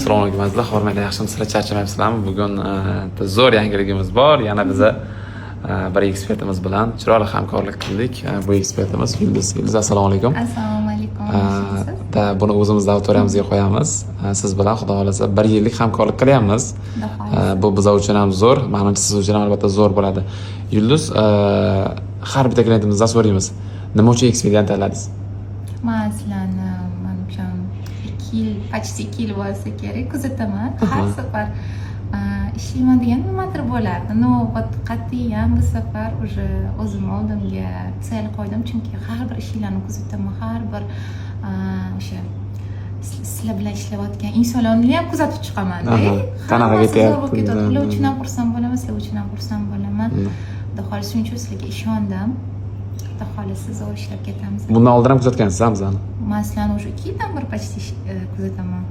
Assalomu alaykum azizlar, hurmatli yaxshimi, sizlar charchamayapsizlarmi? Bugun zo'r yangiligimiz bor. Yana biza bir ekspertimiz bilan chiroyli hamkorlik qildik. Bu ekspertimiz Yulduz. Yulduz, assalomu alaykum. Assalomu alaykum. Buni o'zimiz auditoriyamizga qo'yamiz. Siz bilan xudo xolasa 1 yillik hamkorlik qilyapmiz. Bu biz uchun ham zo'r, menimcha siz uchun ham albatta zo'r bo'ladi. Yulduz, har bitta klientimizdan so'raymiz. Nima uchun ekspertni tanladingiz? Masalan, menimcha 2 yil, почти 2 yil bo'lsa kerak kuzataman. Har safar ishlayman degan nimadir bo'lardi. No, qat'iy ham bu safar уже o'zim oldimga tsel qo'ydim, chunki har bir ishlarni kuzataman, har bir o'sha sizlar bilan ishlayotgan insonlarni ham kuzatib chiqaman-da. Qanaqa ketyapti? Ular uchun ham xursand bo'laman, sizlar uchun ham xursand bo'laman. Xudo xohlasa shuning uchun sizlarga ishondim. Xudo xohlasa zo'r ishlab ketamiz. Bundan oldin ham kuzatgansiz bizani? Masalan, уже 2 yildan beri почти kuzataman.